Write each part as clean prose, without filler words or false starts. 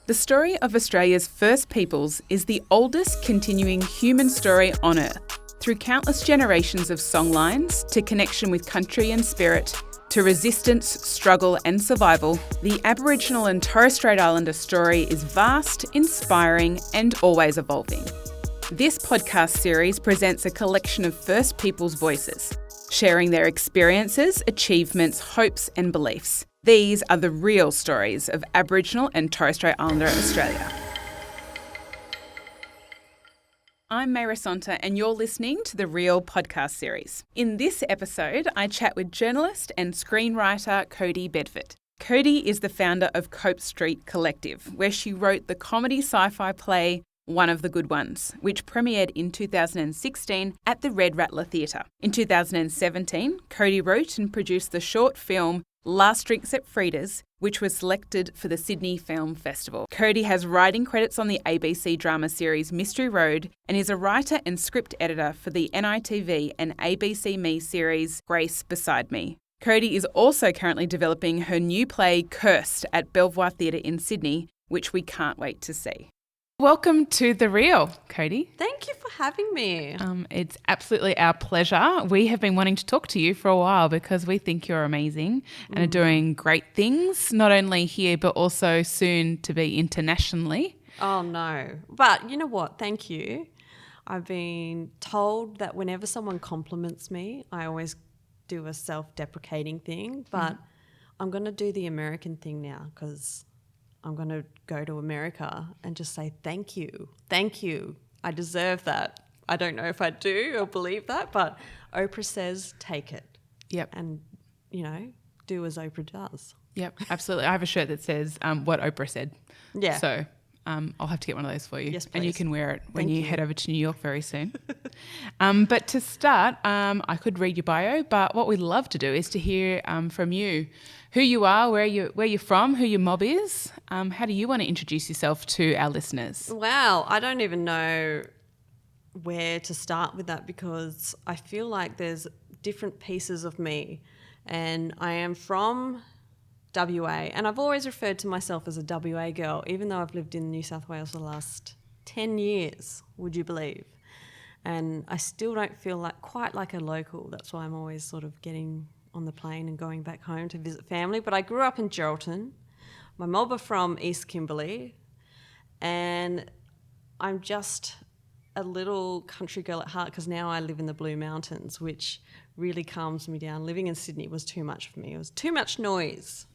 The story of Australia's First Peoples is the oldest continuing human story on Earth. Through countless generations of songlines, to connection with country and spirit, to resistance, struggle and survival, the Aboriginal and Torres Strait Islander story is vast, inspiring and always evolving. This podcast series presents a collection of First Peoples voices, sharing their experiences, achievements, hopes and beliefs. These are the real stories of Aboriginal and Torres Strait Islander Australia. I'm Mayrah and you're listening to the Real podcast series. In this episode, I chat with journalist and screenwriter Kodie Bedford. Kodie is the founder of Cope Street Collective, where she wrote the comedy sci-fi play One of the Good Ones, which premiered in 2016 at the Red Rattler Theatre. In 2017, Kodie wrote and produced the short film Last Drinks at Frida's, which was selected for the Sydney Film Festival. Kodie has writing credits on the ABC drama series Mystery Road and is a writer and script editor for the NITV and ABC Me series Grace Beside Me. Kodie is also currently developing her new play Cursed at Belvoir Theatre in Sydney, which we can't wait to see. Welcome to The Real, Kodie. Thank you for having me. It's absolutely our pleasure. We have been wanting to talk to you for a while because we think you're amazing and are doing great things, not only here but also soon to be internationally. Oh, no. But you know what? Thank you. I've been told that whenever someone compliments me, I always do a self-deprecating thing, but I'm going to do the American thing now because I'm going to go to America and just say thank you. Thank you. I deserve that. I don't know if I do or believe that, but Oprah says take it. Yep. And, you know, do as Oprah does. Yep, absolutely. I have a shirt that says what Oprah said. Yeah. So I'll have to get one of those for you. Yes, please. And you can wear it when Thank you you. head over to New York very soon. But to start, I could read your bio, but what we'd love to do is to hear from you who you are, where you're from, who your mob is. How do you want to introduce yourself to our listeners? Wow, I don't even know where to start with that because I feel like there's different pieces of me, and I am from WA, and I've always referred to myself as a WA girl, even though I've lived in New South Wales for the last 10 years, would you believe? And I still don't feel quite like a local. That's why I'm always sort of getting on the plane and going back home to visit family. But I grew up in Geraldton. My mob are from East Kimberley, and I'm just a little country girl at heart because now I live in the Blue Mountains, which really calms me down. Living in Sydney was too much for me. It was too much noise,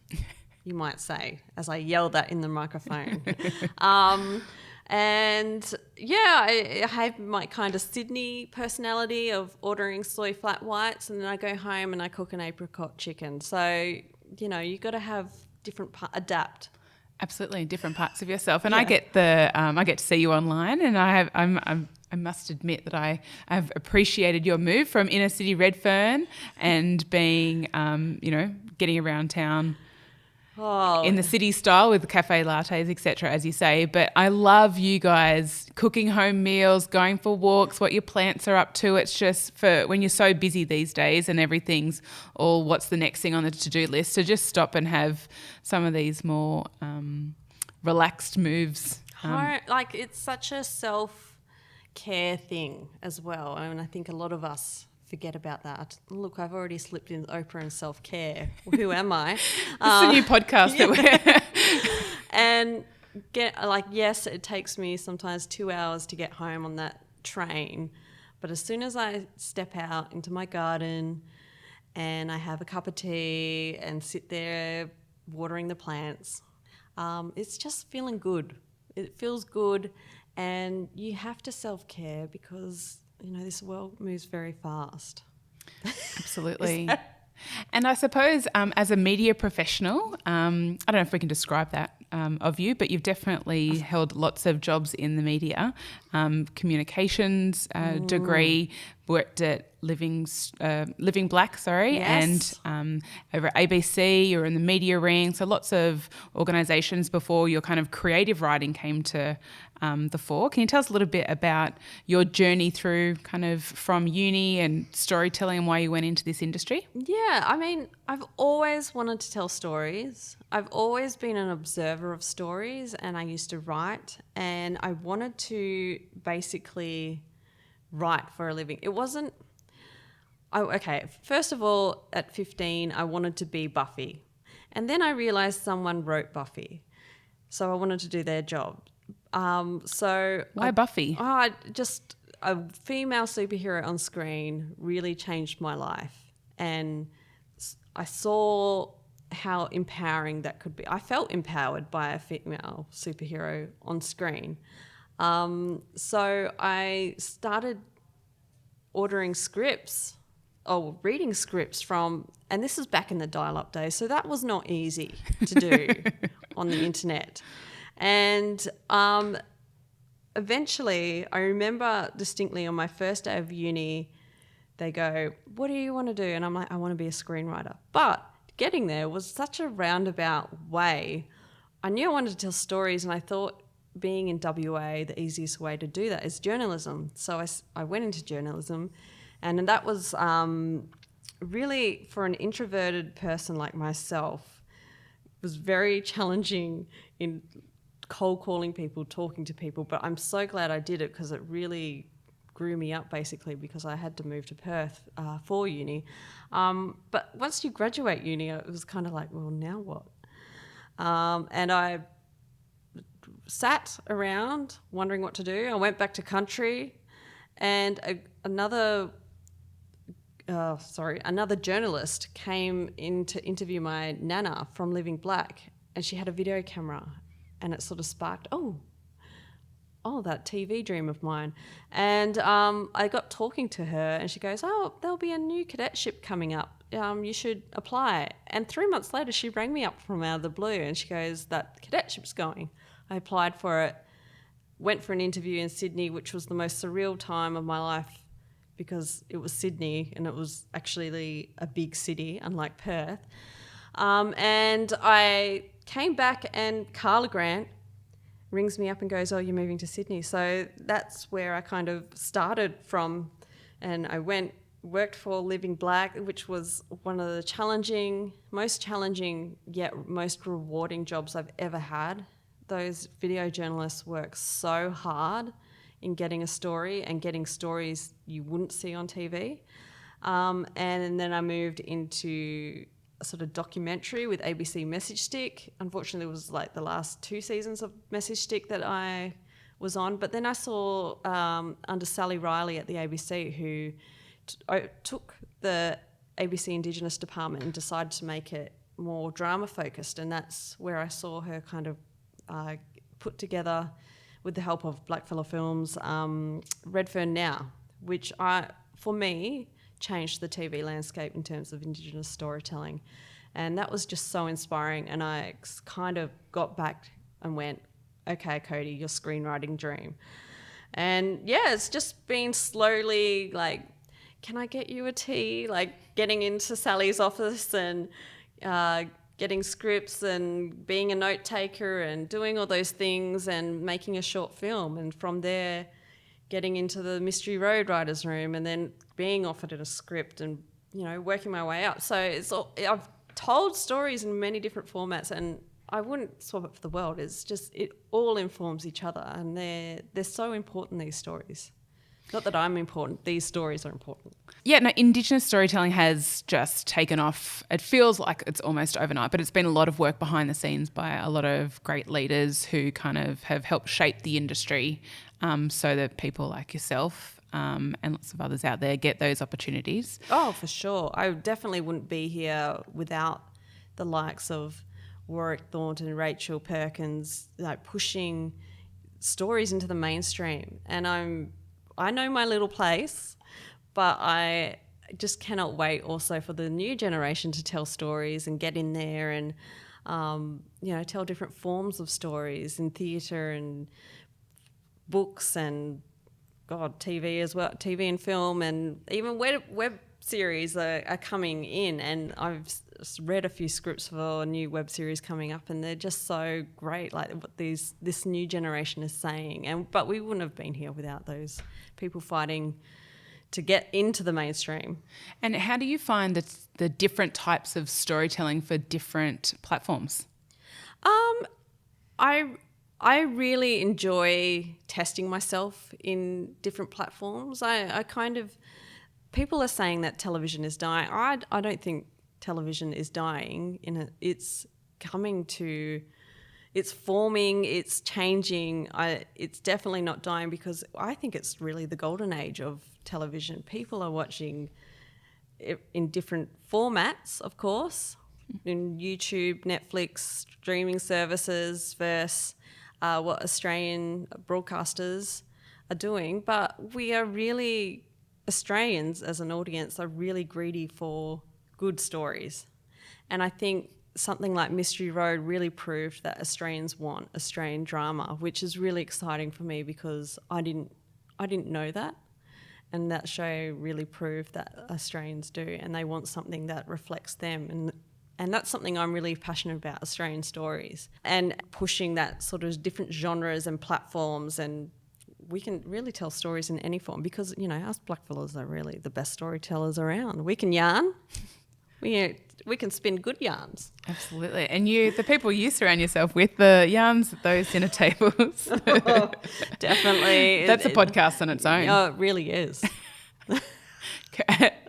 you might say, as I yelled that in the microphone. And yeah, I have my kind of Sydney personality of ordering soy flat whites, and then I go home and I cook an apricot chicken. So, you know, you got to have adapt. Absolutely, different parts of yourself. And I get to see you online, and I must admit that I have appreciated your move from inner city Redfern and being, getting around town in the city style with the cafe lattes, etc., as you say. But I love you guys cooking home meals, going for walks, what your plants are up to. It's just for when you're so busy these days and everything's all what's the next thing on the to-do list, to just stop and have some of these more relaxed moves. It's such a self-care thing as well. I mean, I think a lot of us forget about that. Look, I've already slipped in Oprah and self-care. Who am I? It's a new podcast that we're and yes, it takes me sometimes 2 hours to get home on that train, but as soon as I step out into my garden and I have a cup of tea and sit there watering the plants, it's just feeling good. It feels good, and you have to self-care because you know, this world moves very fast. Absolutely. And I suppose as a media professional, I don't know if we can describe that of you, but you've definitely held lots of jobs in the media, communications degree, worked at Living Black, Yes. and over at ABC, you're in the media ring. So lots of organisations before your kind of creative writing came to the fore. Can you tell us a little bit about your journey through kind of from uni and storytelling and why you went into this industry? Yeah, I mean, I've always wanted to tell stories. I've always been an observer of stories, and I used to write, and I wanted to basically write for a living. It wasn't... okay, first of all, at 15, I wanted to be Buffy. And then I realised someone wrote Buffy. So I wanted to do their job. Why Buffy? Just a female superhero on screen really changed my life. And I saw how empowering that could be. I felt empowered by a female superhero on screen. So I started ordering scripts or reading scripts from, and this is back in the dial-up days, so that was not easy to do on the internet. And eventually, I remember distinctly on my first day of uni, they go, "What do you want to do?" And I'm like, "I want to be a screenwriter." But getting there was such a roundabout way. I knew I wanted to tell stories, and I thought being in WA, the easiest way to do that is journalism. So I went into journalism, and that was really, for an introverted person like myself, was very challenging in cold calling people, talking to people. But I'm so glad I did it, because it really grew me up, basically, because I had to move to Perth for uni. But once you graduate uni, it was kind of like, well, now what? And I sat around wondering what to do. I went back to country, and another journalist came in to interview my nana from Living Black, and she had a video camera, and it sort of sparked, oh, that TV dream of mine. And I got talking to her, and she goes, "Oh, there'll be a new cadetship coming up. You should apply." And 3 months later, she rang me up from out of the blue, and she goes, "That cadetship's going." I applied for it, went for an interview in Sydney, which was the most surreal time of my life, because it was Sydney and it was actually a big city, unlike Perth. And I came back, and Carla Grant rings me up and goes, "Oh, you're moving to Sydney." So that's where I kind of started from. And I worked for Living Black, which was one of the most challenging yet most rewarding jobs I've ever had. Those video journalists work so hard in getting a story and getting stories you wouldn't see on TV. And then I moved into a sort of documentary with ABC Message Stick. Unfortunately, it was like the last 2 seasons of Message Stick that I was on. But then I saw under Sally Riley at the ABC, who took the ABC Indigenous department and decided to make it more drama focused. And that's where I saw her kind of put together, with the help of Blackfellow Films, Redfern Now, which for me, changed the TV landscape in terms of Indigenous storytelling. And that was just so inspiring. And I kind of got back and went, "Okay, Kodie, your screenwriting dream." And yeah, it's just been slowly like, "Can I get you a tea?" Like getting into Sally's office and getting scripts and being a note taker and doing all those things and making a short film. And from there, getting into the Mystery Road writer's room, and then being offered a script, and, working my way up. So I've told stories in many different formats, and I wouldn't swap it for the world. It's just, it all informs each other, and they're so important, these stories. Not that I'm important, these stories are important. Yeah, no, Indigenous storytelling has just taken off. It feels like it's almost overnight, but it's been a lot of work behind the scenes by a lot of great leaders who kind of have helped shape the industry, so that people like yourself and lots of others out there get those opportunities. Oh, for sure. I definitely wouldn't be here without the likes of Warwick Thornton, Rachel Perkins, pushing stories into the mainstream. And I know my little place, but I just cannot wait also for the new generation to tell stories and get in there and, tell different forms of stories in theatre and books and TV as well, TV and film, and even web series are coming in, and I've read a few scripts for a new web series coming up, and they're just so great, like what this new generation is saying. But we wouldn't have been here without those people fighting to get into the mainstream. And how do you find the different types of storytelling for different platforms? I really enjoy testing myself in different platforms. I kind of, people are saying that television is dying. I don't think television is dying. It's coming to, it's forming, it's changing. It's definitely not dying, because I think it's really the golden age of television. People are watching it in different formats, of course, in YouTube, Netflix, streaming services versus what Australian broadcasters are doing. But we are really, Australians as an audience are really greedy for good stories. And I think something like Mystery Road really proved that Australians want Australian drama, which is really exciting for me, because I didn't know that. And that show really proved that Australians do, and they want something that reflects them. And that's something I'm really passionate about, Australian stories, and pushing that sort of different genres and platforms. And we can really tell stories in any form, because, you know, us blackfellas are really the best storytellers around. We can yarn. We can spin good yarns. Absolutely. And the people you surround yourself with, the yarns at those dinner tables. Oh, definitely. That's a podcast on its own. Oh, it really is.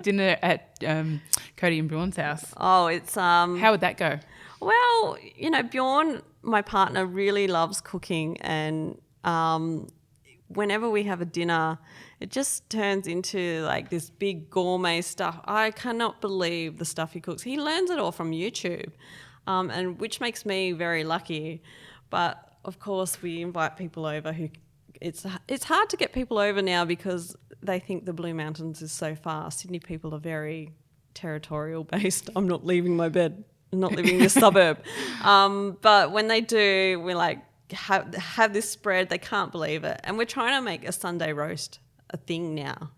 Dinner at Kodie and Bjorn's house. Oh, it's... How would that go? Well, you know, Bjorn, my partner, really loves cooking, and whenever we have a dinner, it just turns into like this big gourmet stuff. I cannot believe the stuff he cooks. He learns it all from YouTube, and which makes me very lucky. But of course, we invite people over who it's hard to get people over now, because they think the Blue Mountains is so far. Sydney people are very territorial based. I'm not leaving my bed. I'm not living in a suburb. But when they do, we're like, have this spread. They can't believe it. And we're trying to make a Sunday roast a thing now.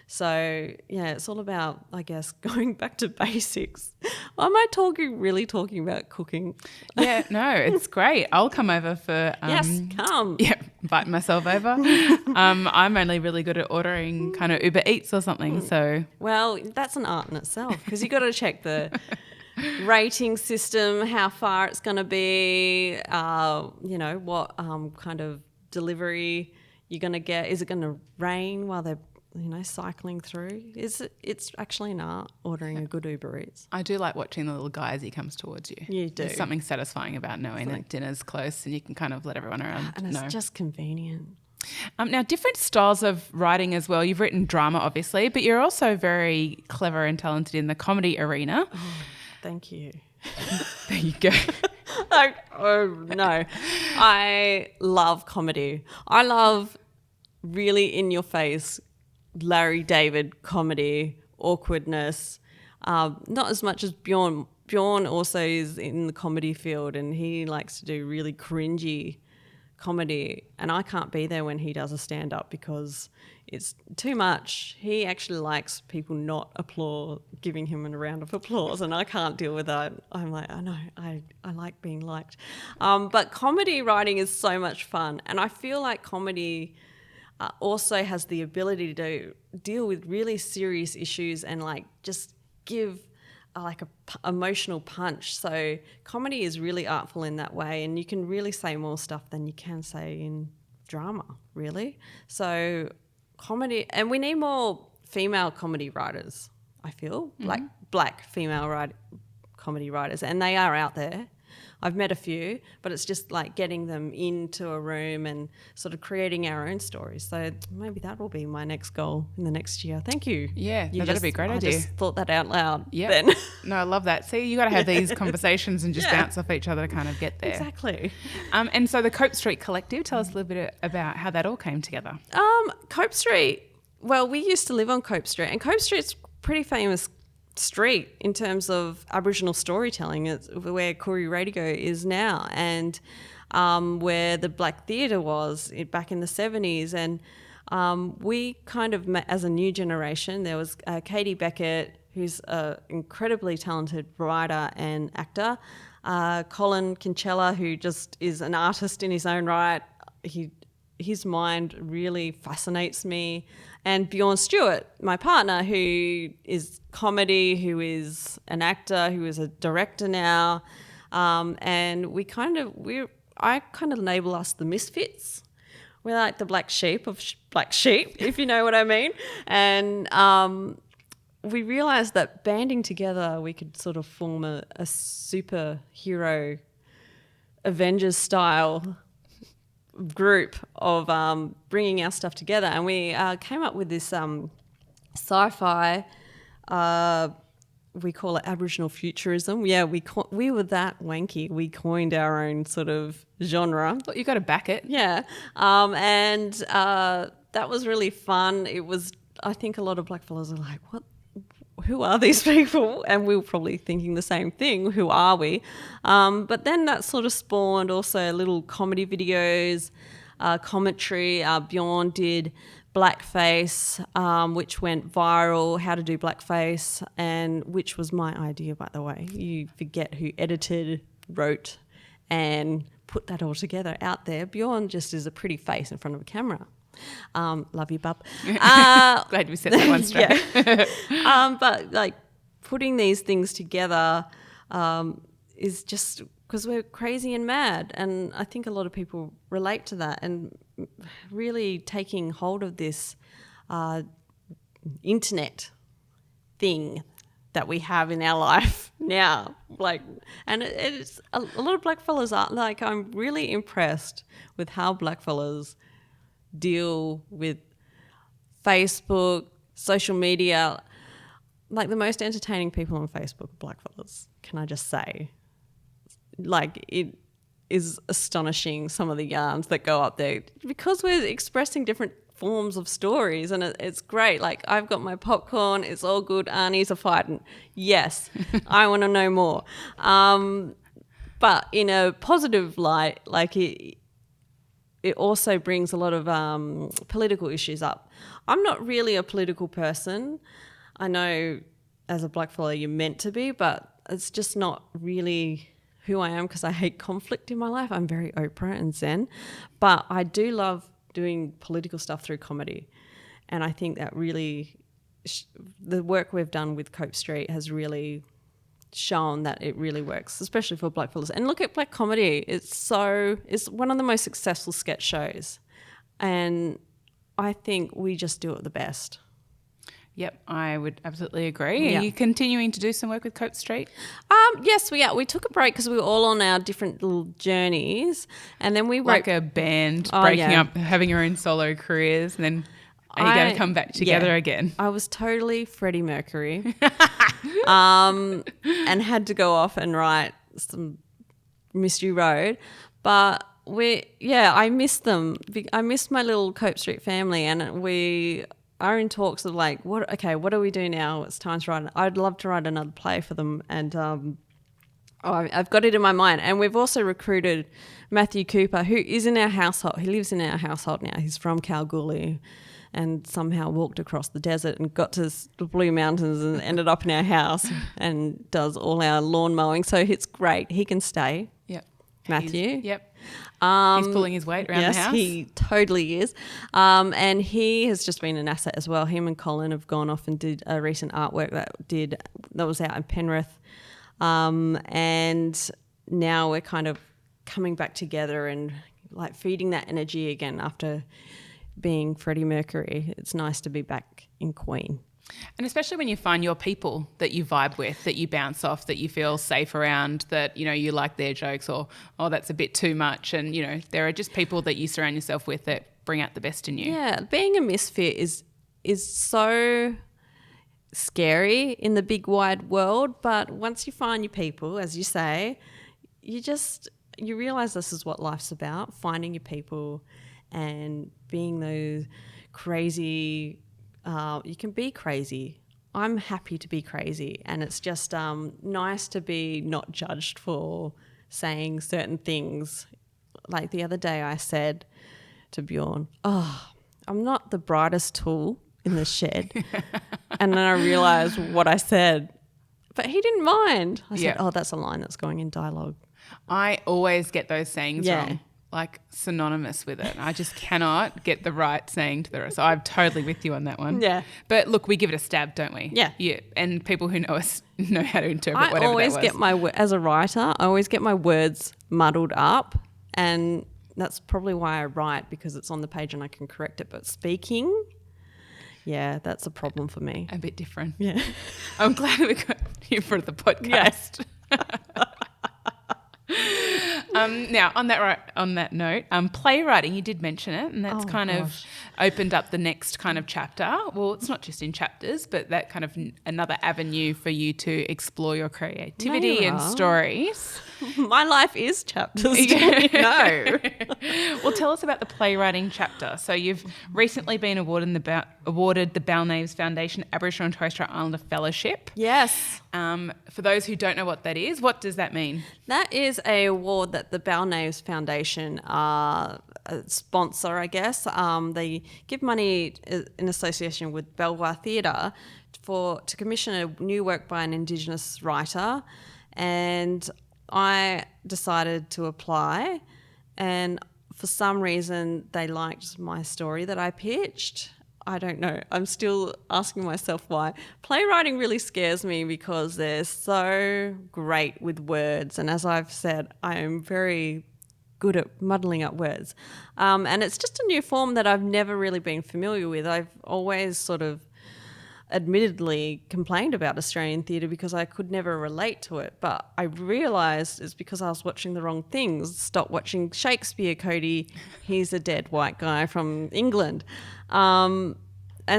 So, yeah, it's all about, I guess, going back to basics. Am I really talking about cooking? Yeah, no, it's great. I'll come over for... yes, come. Yeah, invite myself over. I'm only really good at ordering kind of Uber Eats or something, so... Well, that's an art in itself, because you've got to check the rating system, how far it's going to be, you know, what kind of delivery you're going to get. Is it going to rain while they're, you know, cycling through? It's actually an art, ordering a good Uber Eats. I do like watching the little guy as he comes towards you. You do. There's something satisfying about knowing that dinner's close and you can kind of let everyone around and know. It's just convenient. Now, different styles of writing as well. You've written drama, obviously, but you're also very clever and talented in the comedy arena. Oh, thank you. There you go. No. I love comedy. I love really in-your-face Larry David comedy, awkwardness. Not as much as Bjorn. Bjorn also is in the comedy field, and he likes to do really cringy comedy, and I can't be there when he does a stand-up because it's too much. He actually likes people not giving him a round of applause, and I can't deal with that. I'm like, I know, I like being liked. But comedy writing is so much fun, and I feel like comedy also has the ability to deal with really serious issues and like just give like a emotional punch. So comedy is really artful in that way, and you can really say more stuff than you can say in drama, really. So comedy, and we need more female comedy writers, I feel, like black female comedy writers, and they are out there. I've met a few, but it's just like getting them into a room and sort of creating our own stories. So maybe that will be my next goal in the next year. Thank you. Yeah, that'd be a great idea. I just thought that out loud. Yeah. Then. No, I love that. See, you got to have these conversations and just bounce off each other to kind of get there. Exactly. And so the Cope Street Collective, tell us a little bit about how that all came together. Cope Street, well, we used to live on Cope Street, and Cope Street's a pretty famous street in terms of Aboriginal storytelling. It's where Koori Radio is now, and where the Black Theatre was back in the 70s. And we kind of met as a new generation. There was Kodie Bedford, who's an incredibly talented writer and actor. Colin Kinsella, who just is an artist in his own right. His mind really fascinates me. And Bjorn Stewart, my partner, who is comedy, who is an actor, who is a director now. And I kind of label us the misfits. We're like the black sheep of black sheep, if you know what I mean. And we realised that banding together, we could sort of form a superhero Avengers style group of bringing our stuff together. And we came up with this sci-fi, we call it Aboriginal futurism. Yeah, we were that wanky. We coined our own sort of genre. Well, you got to back it. Yeah. And that was really fun. It was, I think a lot of blackfellas are like, what? Who are these people? And we were probably thinking the same thing. Who are we? But then that sort of spawned also little comedy videos, commentary. Bjorn did blackface, which went viral, how to do blackface, and which was my idea, by the way. You forget who edited, wrote, and put that all together out there. Bjorn just is a pretty face in front of a camera. Love you, bub. Glad we set that one straight. But like putting these things together is just because we're crazy and mad, and I think a lot of people relate to that, and really taking hold of this internet thing that we have in our life now. Like, and it's a lot of blackfellas are like, I'm really impressed with how blackfellas deal with Facebook, social media. Like, the most entertaining people on Facebook are blackfellas, can I just say? Like, it is astonishing, some of the yarns that go up there, because we're expressing different forms of stories, and it's great. Like, I've got my popcorn, it's all good, Arnie's are fighting. Yes, I want to know more. But in a positive light, like it also brings a lot of political issues up. I'm not really a political person. I know as a blackfella you're meant to be, but it's just not really who I am, because I hate conflict in my life. I'm very Oprah and Zen. But I do love doing political stuff through comedy. And I think that really, the work we've done with Cope Street has really shown that it really works, especially for blackfellas. And look at black comedy. It's one of the most successful sketch shows. And I think we just do it the best. Yep, I would absolutely agree. Yeah. Are you continuing to do some work with Cope Street? Yes, we are. We took a break because we were all on our different little journeys, and then we Like a band breaking up, having your own solo careers, and then are you going to come back together again? I was totally Freddie Mercury, and had to go off and write some Mystery Road, but I miss them. I miss my little Cope Street family, and we are in talks of like, what do we do now? It's time to write. I'd love to write another play for them, and I've got it in my mind. And we've also recruited Matthew Cooper, who is in our household. He lives in our household now. He's from Kalgoorlie, and somehow walked across the desert and got to the Blue Mountains and ended up in our house and does all our lawn mowing. So it's great. He can stay. Yep. Matthew. He's pulling his weight around the house. Yes, he totally is. And he has just been an asset as well. Him and Colin have gone off and did a recent artwork that was out in Penrith. And now we're kind of coming back together and like feeding that energy again after being Freddie Mercury. It's nice to be back in Queen. And especially when you find your people that you vibe with, that you bounce off, that you feel safe around, that, you know, you like their jokes, or, oh, that's a bit too much. And, you know, there are just people that you surround yourself with that bring out the best in you. Yeah, being a misfit is so scary in the big wide world, but once you find your people, as you say, you realise this is what life's about, finding your people and being those crazy. You can be crazy. I'm happy to be crazy, and it's just nice to be not judged for saying certain things. Like the other day I said to Bjorn, I'm not the brightest tool in the shed. And then I realised what I said. But he didn't mind. I said, oh, that's a line that's going in dialogue. I always get those sayings wrong, like synonymous with it. I just cannot get the right saying to the rest. So I'm totally with you on that one. Yeah. But look, we give it a stab, don't we? Yeah. Yeah. And people who know us know how to interpret whatever that was. As a writer, I always get my words muddled up, and that's probably why I write, because it's on the page and I can correct it. But speaking, yeah, that's a problem for me. A bit different. Yeah. I'm glad we got you for the podcast. Now, on that note, playwriting, you did mention it, and that's of opened up the next kind of chapter. Well, it's not just in chapters, but that kind of another avenue for you to explore your creativity and stories. My life is chapters, don't you know? Well, tell us about the playwriting chapter. So you've recently been awarded the Balnaves Foundation Aboriginal and Torres Strait Islander Fellowship. Yes. For those who don't know what that is, what does that mean? That is a award that the Balnaves Foundation sponsor, I guess. They give money in association with Belvoir Theatre to commission a new work by an Indigenous writer, and I decided to apply, and for some reason they liked my story that I pitched. I don't know. I'm still asking myself why. Playwriting really scares me because they're so great with words. And as I've said, I am very good at muddling up words. And it's just a new form that I've never really been familiar with. I've always sort of admittedly complained about Australian theatre because I could never relate to it. But I realised it's because I was watching the wrong things. Stop watching Shakespeare, Kodie. He's a dead white guy from England. And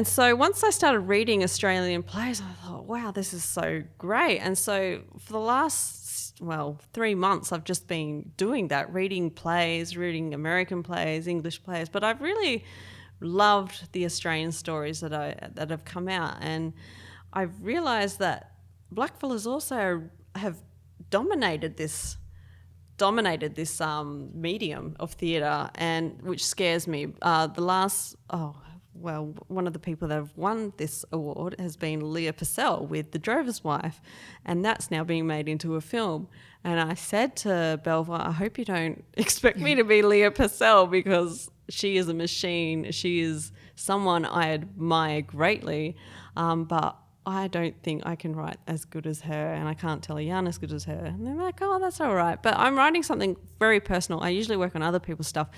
so once I started reading Australian plays, I thought, wow, this is so great. And so for the last, 3 months, I've just been doing that, reading plays, reading American plays, English plays. But I've really loved the Australian stories that have come out, and I've realised that blackfellas also have dominated this medium of theatre, and which scares me. One of the people that have won this award has been Leah Purcell with The Drover's Wife, and that's now being made into a film. And I said to Belvoir, I hope you don't expect me to be Leah Purcell, because she is a machine. She is someone I admire greatly, but I don't think I can write as good as her, and I can't tell a yarn as good as her. And they're like, oh, that's all right. But I'm writing something very personal. I usually work on other people's stuff.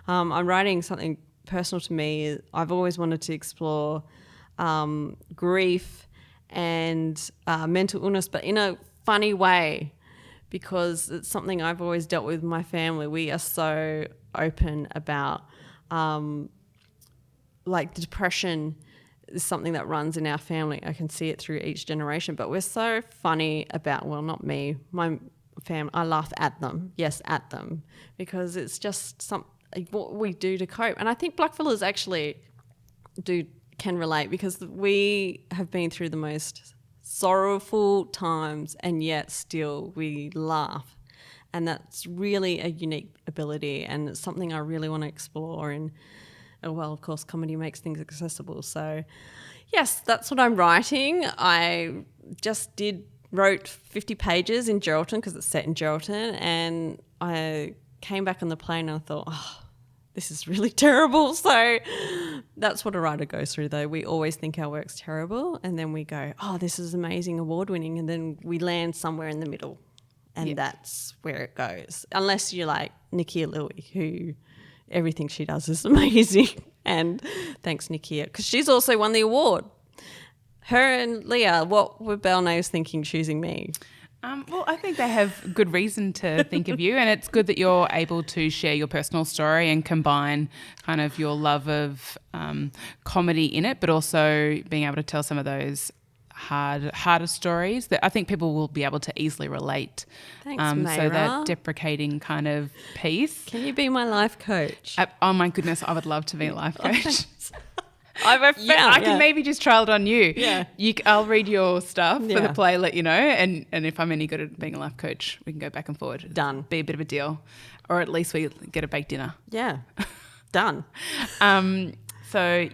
I'm writing something personal to me. I've always wanted to explore grief and mental illness, but in a funny way, because it's something I've always dealt with my family. We are so open about like depression is something that runs in our family. I can see it through each generation, but we're so funny about, well, not me, my family. I laugh at them, yes, at them, because it's just what we do to cope. And I think blackfellas actually can relate, because we have been through the most sorrowful times, and yet still we laugh. And that's really a unique ability, and it's something I really want to explore. And well, of course, comedy makes things accessible. So yes, that's what I'm writing. I just wrote 50 pages in Geraldton, because it's set in Geraldton, and I came back on the plane and I thought, oh, this is really terrible. So that's what a writer goes through, though. We always think our work's terrible, and then we go, oh, this is amazing, award-winning, and then we land somewhere in the middle, and that's where it goes. Unless you're like Nikia Louie, who everything she does is amazing. And thanks, Nikia, because she's also won the award. Her and Leah, what were Balnaves thinking choosing me? Well, I think they have good reason to think of you, and it's good that you're able to share your personal story and combine kind of your love of comedy in it, but also being able to tell some of those harder stories that I think people will be able to easily relate. Thanks, Mayrah. So that deprecating kind of piece. Can you be my life coach? Oh my goodness, I would love to be a life coach. I can maybe just trial it on you. Yeah. I'll read your stuff for the play, let you know, and if I'm any good at being a life coach, we can go back and forward. Done. Be a bit of a deal. Or at least we get a baked dinner. Yeah. Done. So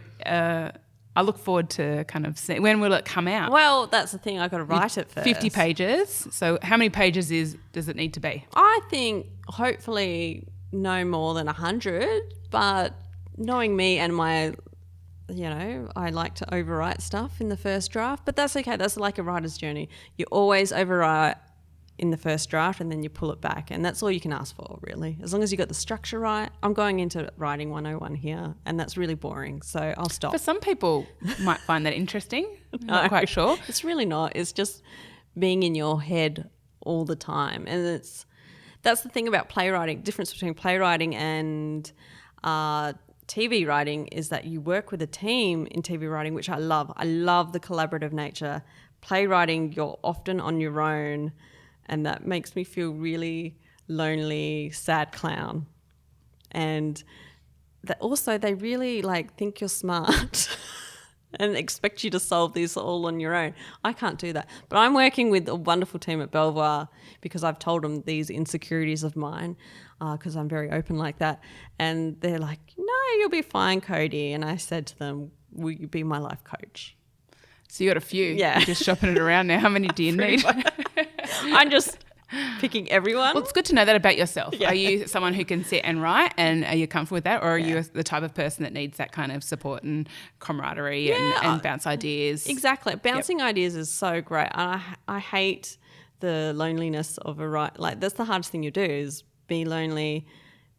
I look forward to kind of seeing, when will it come out? Well, that's the thing. I got to write it first. 50 pages. So how many pages does it need to be? I think hopefully no more than 100, but knowing me and my, I like to overwrite stuff in the first draft, but that's okay. That's like a writer's journey. You always overwrite in the first draft and then you pull it back, and that's all you can ask for, really. As long as you got the structure right. I'm going into writing 101 here, and that's really boring, so I'll stop. For some people might find that interesting. I'm not quite sure. It's really not. It's just being in your head all the time, and that's the thing about playwriting. Difference between playwriting and TV writing is that you work with a team in TV writing, which I love. I love the collaborative nature. Playwriting, you're often on your own, and that makes me feel really lonely, sad clown. And that also they really think you're smart and expect you to solve this all on your own. I can't do that. But I'm working with a wonderful team at Belvoir because I've told them these insecurities of mine, because I'm very open like that. And they're like, no, you'll be fine, Kodie. And I said to them, will you be my life coach? So you got a few. Yeah. You're just shopping it around now. How many do you need? I'm just picking everyone. Well, it's good to know that about yourself. Yeah. Are you someone who can sit and write, and are you comfortable with that? Or are you the type of person that needs that kind of support and camaraderie and bounce ideas? Exactly. Bouncing ideas is so great. And I hate the loneliness of a write. That's the hardest thing you do, is be lonely,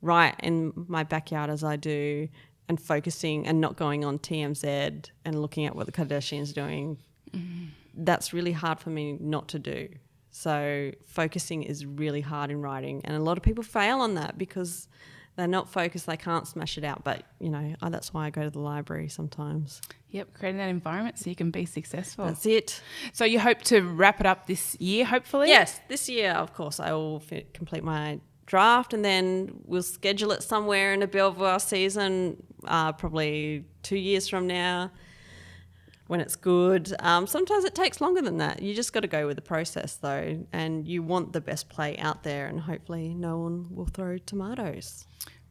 write in my backyard as I do, and focusing and not going on TMZ and looking at what the Kardashians are doing. Mm. That's really hard for me not to do. So focusing is really hard in writing, and a lot of people fail on that because they're not focused, they can't smash it out. But, that's why I go to the library sometimes. Yep, creating that environment so you can be successful. That's it. So you hope to wrap it up this year, hopefully? Yes, this year, of course, I will complete my draft, and then we'll schedule it somewhere in a Belvoir season, probably 2 years from now, when it's good. Sometimes it takes longer than that. You just got to go with the process, though, and you want the best play out there, and hopefully no one will throw tomatoes.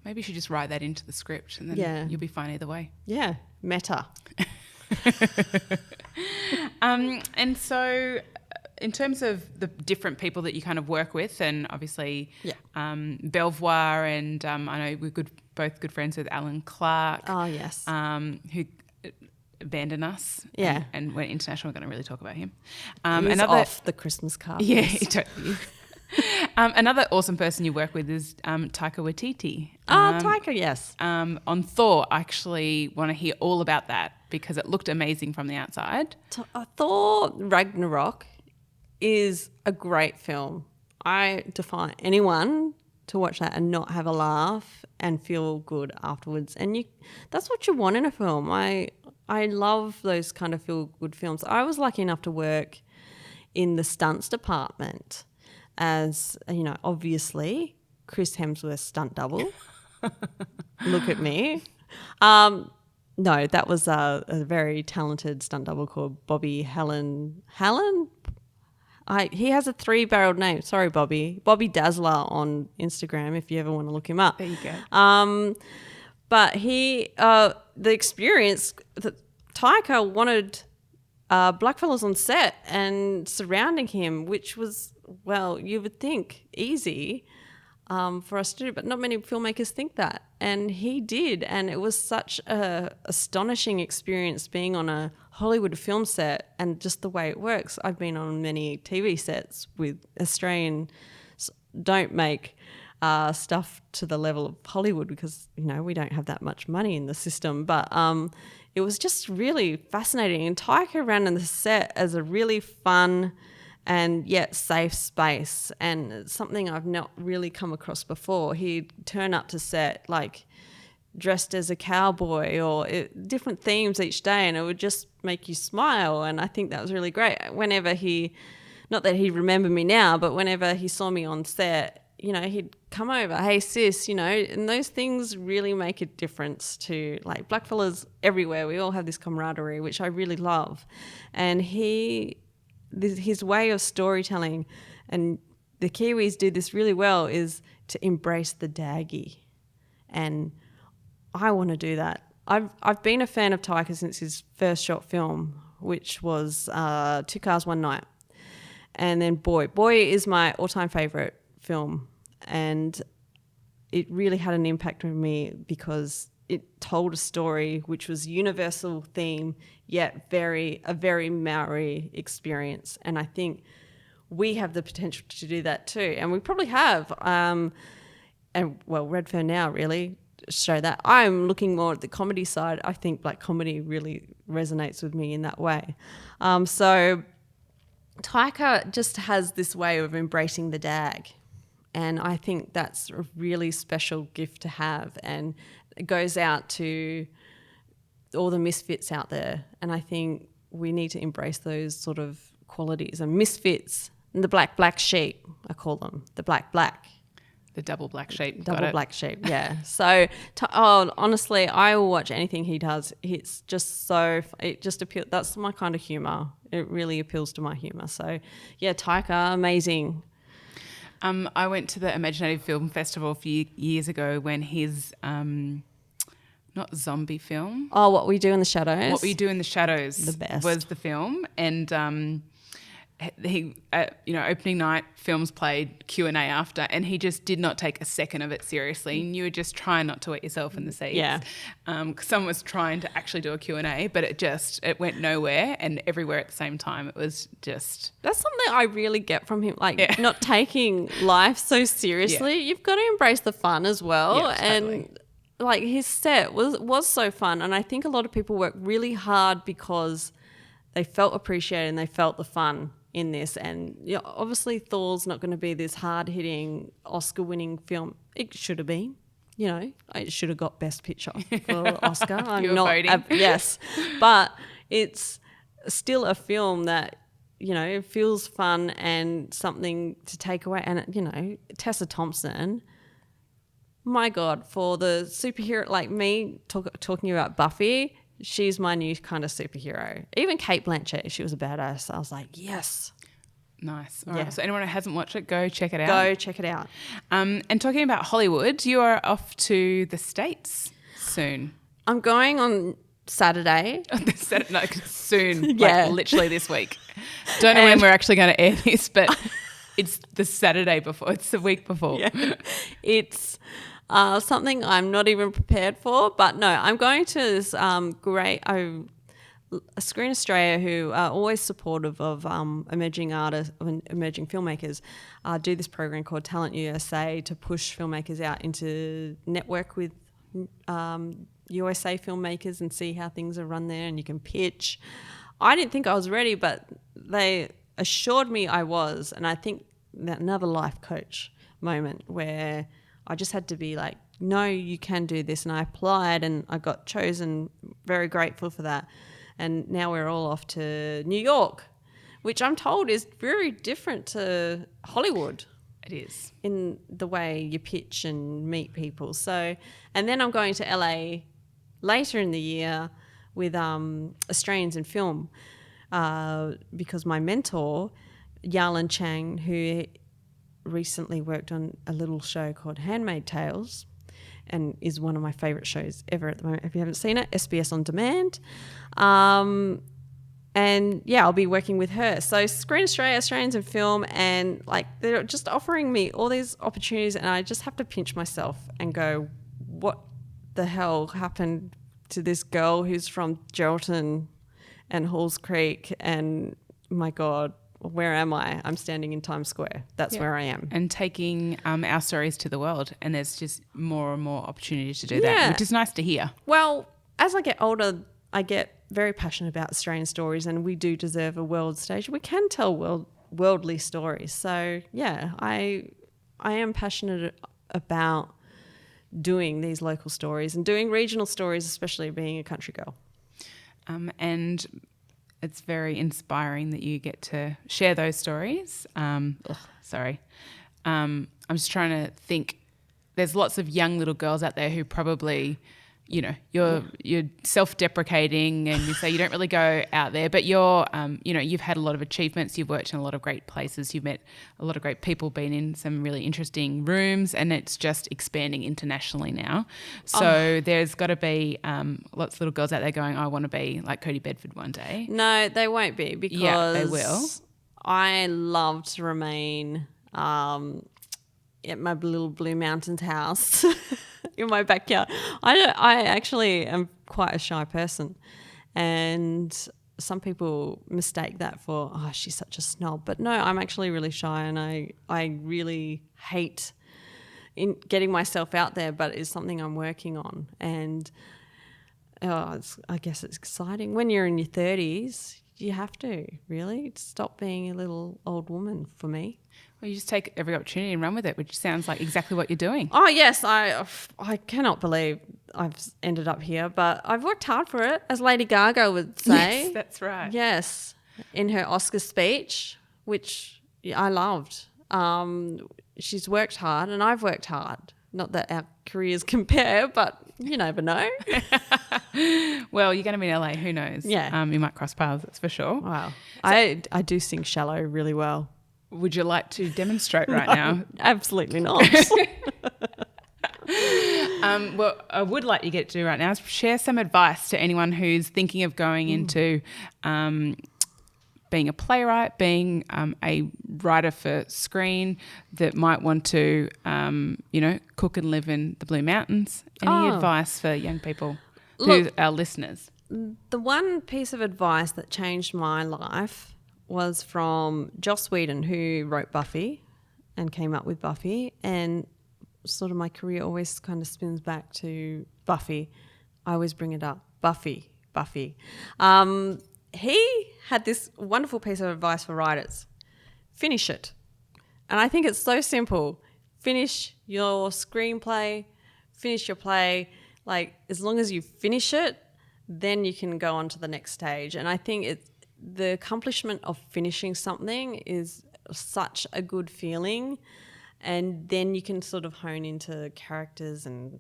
Maybe you should just write that into the script, and then you'll be fine either way. Yeah, meta. And so in terms of the different people that you kind of work with, and obviously Belvoir, and I know we're both good friends with Alan Clark. Oh, yes. Who abandoned us and went international. We're going to really talk about him. He's off the Christmas card. Yeah, he totally is. Another awesome person you work with is Taika Waititi. Taika, yes. On Thor, I actually want to hear all about that because it looked amazing from the outside. Thor Ragnarok is a great film. I defy anyone to watch that and not have a laugh and feel good afterwards. And that's what you want in a film. I love those kind of feel-good films. I was lucky enough to work in the stunts department as, obviously Chris Hemsworth's stunt double. Look at me. No, that was a very talented stunt double called Bobby Helen? He has a 3-barreled name. Sorry, Bobby. Bobby Dazzler on Instagram if you ever want to look him up. There you go. But the experience, Taika wanted blackfellas on set and surrounding him, which was, well, you would think easy for us to do, but not many filmmakers think that. And he did, and it was such a astonishing experience being on a Hollywood film set and just the way it works. I've been on many TV sets with Australian, don't make stuff to the level of Hollywood because, we don't have that much money in the system. But it was just really fascinating. And Taika ran in the set as a really fun and yet safe space, and it's something I've not really come across before. He'd turn up to set dressed as a cowboy or different themes each day, and it would just make you smile. And I think that was really great. Whenever not that he'd remember me now, but whenever he saw me on set, he'd come over, hey sis, and those things really make a difference to blackfellas everywhere. We all have this camaraderie, which I really love. And his way of storytelling, and the Kiwis do this really well, is to embrace the daggy. And I want to do that. I've been a fan of Taika since his first short film, which was 2 Cars, One Night. And then Boy is my all-time favourite film, and it really had an impact on me because it told a story which was universal theme, yet a very Maori experience. And I think we have the potential to do that too, and we probably have. Redfern now really show that. I'm looking more at the comedy side. I think black comedy really resonates with me in that way. So Taika just has this way of embracing the dag, and I think that's a really special gift to have, and it goes out to all the misfits out there, and I think we need to embrace those sort of qualities and misfits, and the black sheep, I call them, the black. The double black sheep. Double black sheep, yeah. So, honestly, I will watch anything he does. It's just it just appeals. That's my kind of humour. It really appeals to my humour. So, yeah, Taika, amazing. I went to the Imaginative Film Festival a few years ago when his not zombie film. Oh, What We Do in the Shadows. What We Do in the Shadows the best. Was the film, and he opening night, films played, Q&A after, and he just did not take a second of it seriously, and you were just trying not to wet yourself in the seats. Yeah. Because someone was trying to actually do a Q&A, but it went nowhere and everywhere at the same time. It was just... That's something I really get from him, not taking life so seriously. Yeah. You've got to embrace the fun as well. Yeah, totally. And his set was so fun, and I think a lot of people work really hard because they felt appreciated and they felt the fun in this. And obviously Thor's not going to be this hard-hitting Oscar-winning film. It should have been. It should have got Best Picture for Oscar. I'm not voting. Yes, but it's still a film that feels fun and something to take away. And Tessa Thompson, my God, for the superhero like me, talking about Buffy, she's my new kind of superhero. Even Cate Blanchett, she was a badass. I was like, yes. Nice. All right. So anyone who hasn't watched it, go check it out. Go check it out. And talking about Hollywood, you are off to the States soon. I'm going on Saturday. Soon. Yeah. Literally this week. Don't know when we're actually going to air this, but it's the Saturday before. It's the week before. Yeah. It's... something I'm not even prepared for, but no, I'm going to this great Screen Australia, who are always supportive of emerging artists and emerging filmmakers, do this program called Talent USA to push filmmakers out into network with USA filmmakers and see how things are run there, and you can pitch. I didn't think I was ready, but they assured me I was, and I think that another life coach moment where I just had to be like, no, you can do this. And I applied and I got chosen. Very grateful for that. And now we're all off to New York, which I'm told is very different to Hollywood. It is. In the way you pitch and meet people. So, and then I'm going to LA later in the year with Australians in film because my mentor, Yalan Chang, who recently worked on a little show called Handmaid's Tales and is one of my favourite shows ever at the moment. If you haven't seen it, SBS On Demand. And yeah, I'll be working with her. So Screen Australia, Australians in Film, and they're just offering me all these opportunities, and I just have to pinch myself and go, what the hell happened to this girl who's from Geraldton and Halls Creek, and my God, where am I? I'm standing in Times Square. That's where I am. And taking our stories to the world. And there's just more and more opportunities to do that, which is nice to hear. Well, as I get older, I get very passionate about Australian stories, and we do deserve a world stage. We can tell worldly stories. So, yeah, I am passionate about doing these local stories and doing regional stories, especially being a country girl. And it's very inspiring that you get to share those stories. I'm just trying to think. There's lots of young little girls out there who probably you're self-deprecating and you say you don't really go out there, but you're, you've had a lot of achievements. You've worked in a lot of great places. You've met a lot of great people, been in some really interesting rooms, and it's just expanding internationally now. So there's got to be lots of little girls out there going, I want to be like Kodie Bedford one day. No, they won't be, because they will. I love to remain at my little Blue Mountains house in my backyard. I actually am quite a shy person, and some people mistake that for, oh, she's such a snob. But no, I'm actually really shy, and I really hate in getting myself out there, but it's something I'm working on. And I guess it's exciting. When you're in your 30s, you have to really stop being a little old woman for me. Well, you just take every opportunity and run with it, which sounds like exactly what you're doing. Oh, yes. I cannot believe I've ended up here, but I've worked hard for it, as Lady Gaga would say. Yes, that's right. Yes, in her Oscar speech, which I loved. She's worked hard and I've worked hard. Not that our careers compare, but you never know. Well, you're going to be in LA. Who knows? Yeah. You might cross paths, that's for sure. Wow. I do sing Shallow really well. Would you like to demonstrate right now? Absolutely not. Well, I would like you to get to do right now is share some advice to anyone who's thinking of going into being a playwright, being a writer for screen, that might want to, cook and live in the Blue Mountains. Any advice for young people who are our listeners? The one piece of advice that changed my life was from Joss Whedon, who wrote Buffy and came up with Buffy, and sort of my career always kind of spins back to Buffy. I always bring it up. Buffy. He had this wonderful piece of advice for writers. Finish it. And I think it's so simple. Finish your screenplay, finish your play. Like, as long as you finish it, then you can go on to the next stage. And I think the accomplishment of finishing something is such a good feeling, and then you can sort of hone into characters and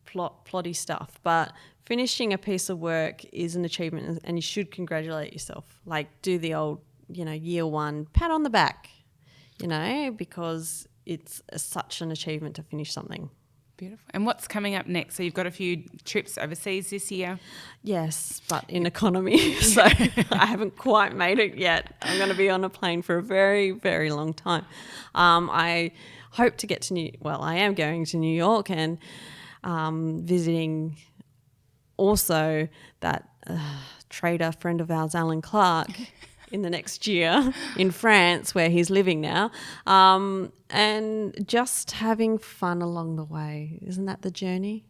plotty stuff. But finishing a piece of work is an achievement, and you should congratulate yourself. Like, do the old, year one pat on the back, because it's such an achievement to finish something. Beautiful. And what's coming up next? So you've got a few trips overseas this year? Yes, but in economy, so I haven't quite made it yet. I'm going to be on a plane for a very, very long time. I hope to get to I am going to New York and visiting also that trader friend of ours, Alan Clark, in the next year in France, where he's living now, and just having fun along the way. Isn't that the journey?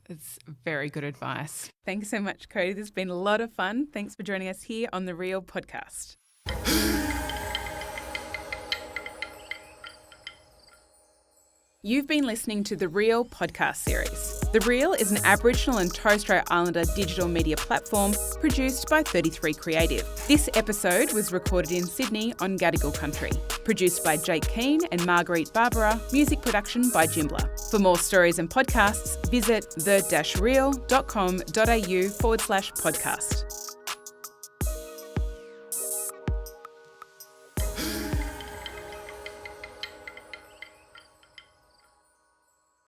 It's very good advice. Thanks so much, Kodie. This has been a lot of fun. Thanks for joining us here on The Real Podcast. You've been listening to The Real podcast series. The Real is an Aboriginal and Torres Strait Islander digital media platform produced by 33 Creative. This episode was recorded in Sydney on Gadigal country. Produced by Keane and Marguerite Barbara. Music production by Jimbler. For more stories and podcasts, visit the-real.com.au/podcast.